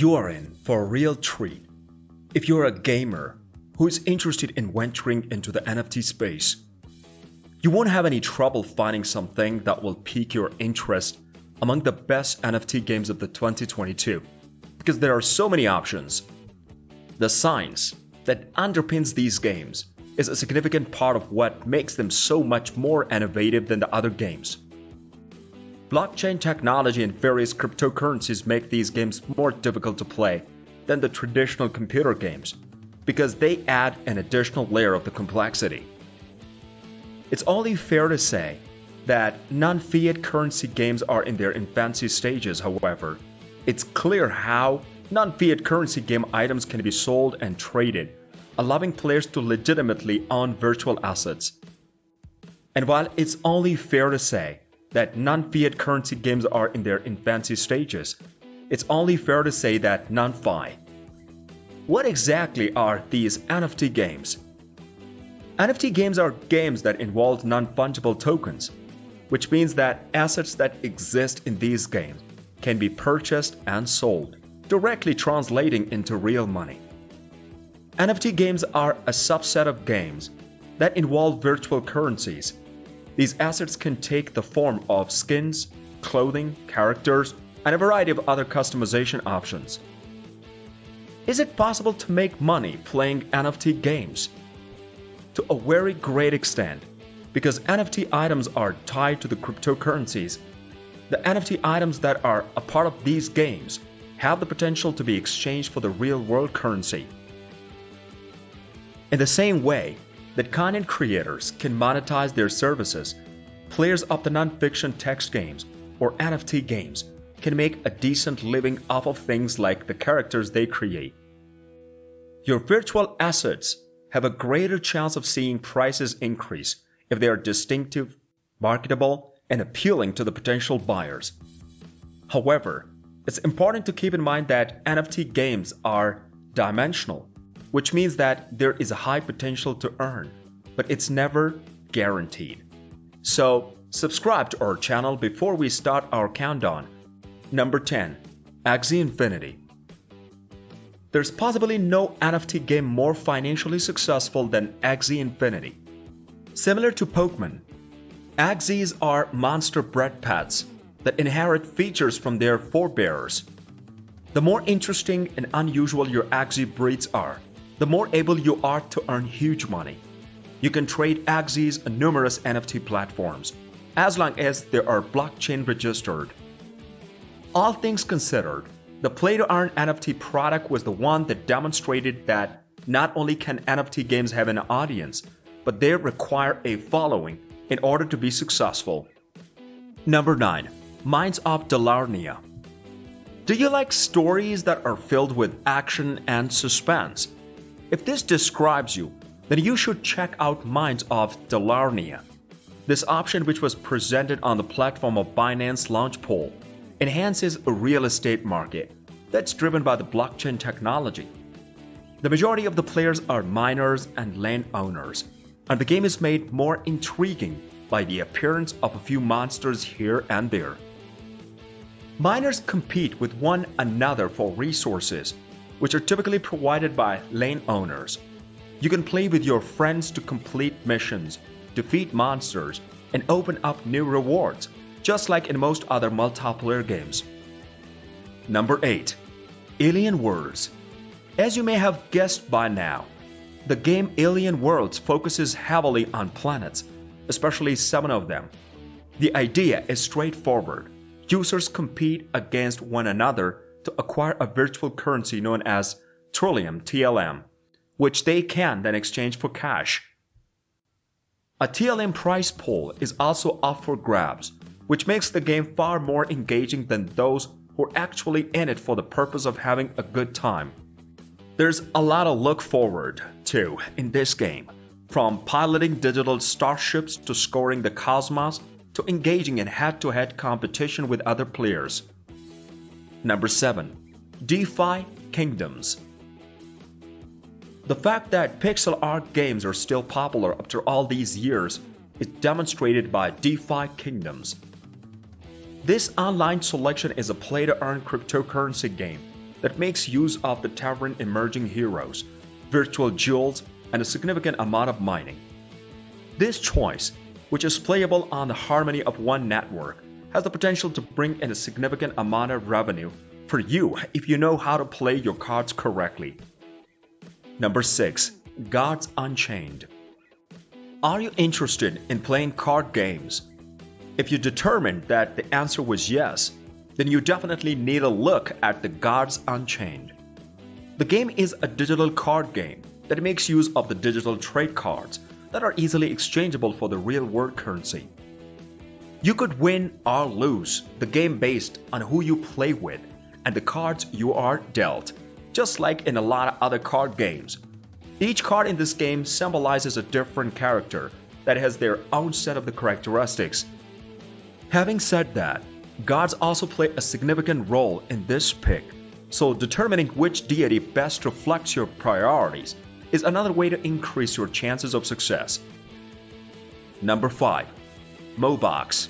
you are in for a real treat. If you're a gamer who is interested in venturing into the NFT space, you won't have any trouble finding something that will pique your interest among the best NFT games of the 2022, because there are so many options. The science that underpins these games is a significant part of what makes them so much more innovative than the other games. Blockchain technology and various cryptocurrencies make these games more difficult to play than the traditional computer games because they add an additional layer of the complexity. It's only fair to say that non-fiat currency games are in their infancy stages. However, it's clear how non-fiat currency game items can be sold and traded, allowing players to legitimately own virtual assets. And while it's only fair to say that non-fiat currency games are in their infancy stages, it's only fair to say that non-fi. What exactly are these NFT games? NFT games are games that involve non-fungible tokens, which means that assets that exist in these games can be purchased and sold, directly translating into real money. NFT games are a subset of games that involve virtual currencies. These assets can take the form of skins, clothing, characters, and a variety of other customization options. Is it possible to make money playing NFT games? To a very great extent, because NFT items are tied to the cryptocurrencies. The NFT items that are a part of these games have the potential to be exchanged for the real-world currency. In the same way that content creators can monetize their services, players of the non-fiction text games or NFT games can make a decent living off of things like the characters they create. Your virtual assets have a greater chance of seeing prices increase if they are distinctive, marketable, and appealing to the potential buyers. However, it's important to keep in mind that NFT games are dimensional, which means that there is a high potential to earn, but it's never guaranteed. So, subscribe to our channel before we start our countdown. Number 10. Axi Infinity. There's possibly no NFT game more financially successful than Axi Infinity. Similar to Pokemon, Axis are monster bred pets that inherit features from their forebears. The more interesting and unusual your Axi breeds are, the more able you are to earn huge money. You can trade Axis on numerous NFT platforms, as long as they are blockchain registered. All things considered, the play-to-earn NFT product was the one that demonstrated that not only can NFT games have an audience, but they require a following in order to be successful. Number 9. Mines of Delarnia. Do you like stories that are filled with action and suspense? If this describes you, then you should check out Mines of Delarnia. This option, which was presented on the platform of Binance Launch Pool, enhances a real estate market that's driven by the blockchain technology. The majority of the players are miners and landowners, and the game is made more intriguing by the appearance of a few monsters here and there. Miners compete with one another for resources, which are typically provided by landowners. You can play with your friends to complete missions, defeat monsters, and open up new rewards, just like in most other multiplayer games. Number 8. Alien Worlds. As you may have guessed by now, the game Alien Worlds focuses heavily on planets, especially 7 of them. The idea is straightforward. Users compete against one another to acquire a virtual currency known as Trillium TLM, which they can then exchange for cash. A TLM prize pool is also up for grabs, which makes the game far more engaging than those who are actually in it for the purpose of having a good time. There's a lot to look forward to in this game, from piloting digital starships to scoring the cosmos to engaging in head-to-head competition with other players. Number 7. Defy Kingdoms. The fact that pixel art games are still popular after all these years is demonstrated by Defy Kingdoms. This online selection is a play-to-earn cryptocurrency game that makes use of the tavern emerging heroes, virtual jewels, and a significant amount of mining. This choice, which is playable on the Harmony of One network, has the potential to bring in a significant amount of revenue for you if you know how to play your cards correctly. Number 6. Gods Unchained. Are you interested in playing card games? If you determined that the answer was yes, then you definitely need a look at the Gods Unchained. The game is a digital card game that makes use of the digital trade cards that are easily exchangeable for the real-world currency. You could win or lose the game based on who you play with and the cards you are dealt, just like in a lot of other card games. Each card in this game symbolizes a different character that has their own set of the characteristics. Having said that, gods also play a significant role in this pick, so determining which deity best reflects your priorities is another way to increase your chances of success. Number 5. Mobox.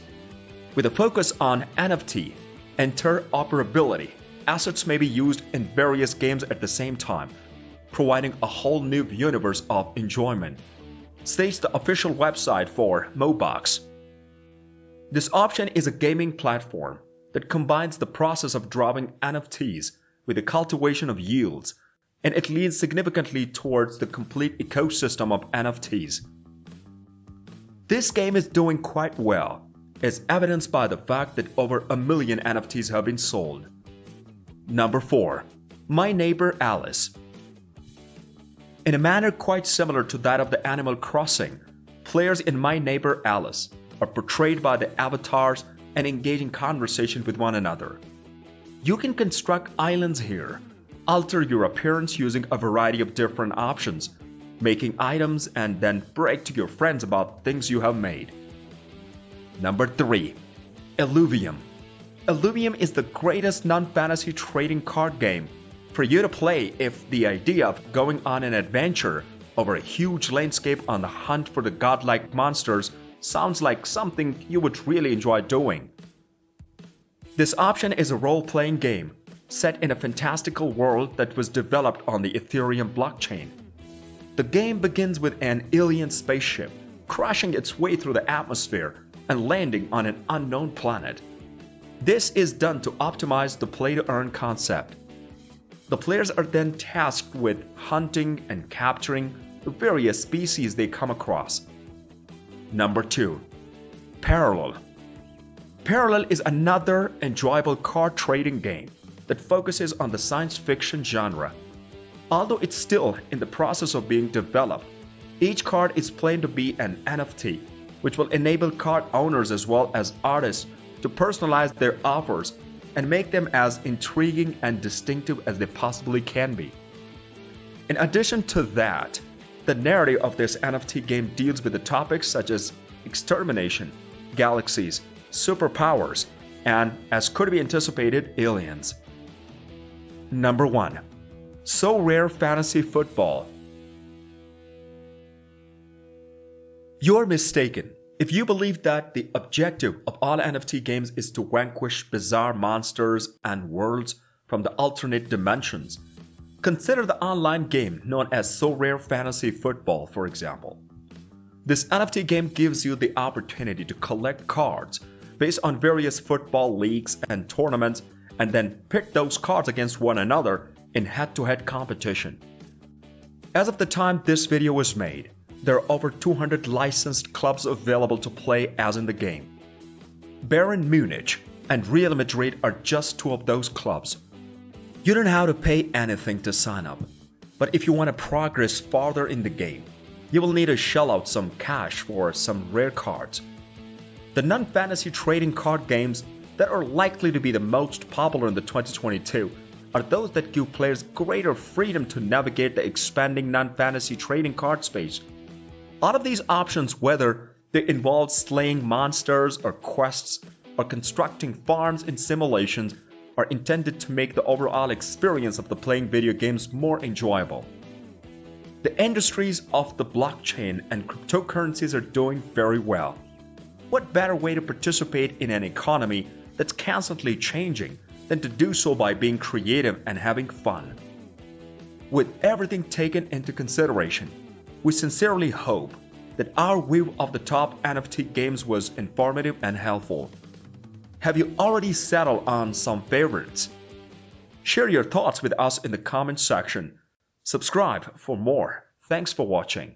With a focus on NFT interoperability, assets may be used in various games at the same time, providing a whole new universe of enjoyment, states the official website for Mobox. This option is a gaming platform that combines the process of dropping NFTs with the cultivation of yields, and it leans significantly towards the complete ecosystem of NFTs. This game is doing quite well, as evidenced by the fact that over 1 million NFTs have been sold. Number 4. My Neighbor Alice. In a manner quite similar to that of the Animal Crossing, players in My Neighbor Alice are portrayed by the avatars and engage in conversation with one another. You can construct islands here, alter your appearance using a variety of different options, making items and then brag to your friends about things you have made. Number 3. Elysium. Elysium is the greatest non-fantasy trading card game for you to play if the idea of going on an adventure over a huge landscape on the hunt for the godlike monsters sounds like something you would really enjoy doing. This option is a role-playing game set in a fantastical world that was developed on the Ethereum blockchain. The game begins with an alien spaceship crashing its way through the atmosphere and landing on an unknown planet. This is done to optimize the play-to-earn concept. The players are then tasked with hunting and capturing the various species they come across. Number 2. Parallel. Parallel is another enjoyable card trading game that focuses on the science fiction genre. Although it's still in the process of being developed, each card is planned to be an NFT, which will enable card owners as well as artists to personalize their offers and make them as intriguing and distinctive as they possibly can be. In addition to that, the narrative of this NFT game deals with the topics such as extermination, galaxies, superpowers, and, as could be anticipated, aliens. Number 1. So Rare Fantasy Football. You're mistaken if you believe that the objective of all NFT games is to vanquish bizarre monsters and worlds from the alternate dimensions. Consider the online game known as So Rare Fantasy Football, for example. This NFT game gives you the opportunity to collect cards based on various football leagues and tournaments and then pit those cards against one another in head-to-head competition. As of the time this video was made, there are over 200 licensed clubs available to play as in the game. Bayern Munich and Real Madrid are just 2 of those clubs. You don't have to pay anything to sign up, but if you want to progress farther in the game, you will need to shell out some cash for some rare cards. The non-fantasy trading card games that are likely to be the most popular in the 2022 are those that give players greater freedom to navigate the expanding non-fantasy trading card space. All of these options, whether they involve slaying monsters or quests or constructing farms in simulations, are intended to make the overall experience of the playing video games more enjoyable. The industries of the blockchain and cryptocurrencies are doing very well. What better way to participate in an economy that's constantly changing than than to do so by being creative and having fun. With everything taken into consideration, we sincerely hope that our view of the top NFT games was informative and helpful. Have you already settled on some favorites? Share your thoughts with us in the comments section. Subscribe for more. Thanks for watching.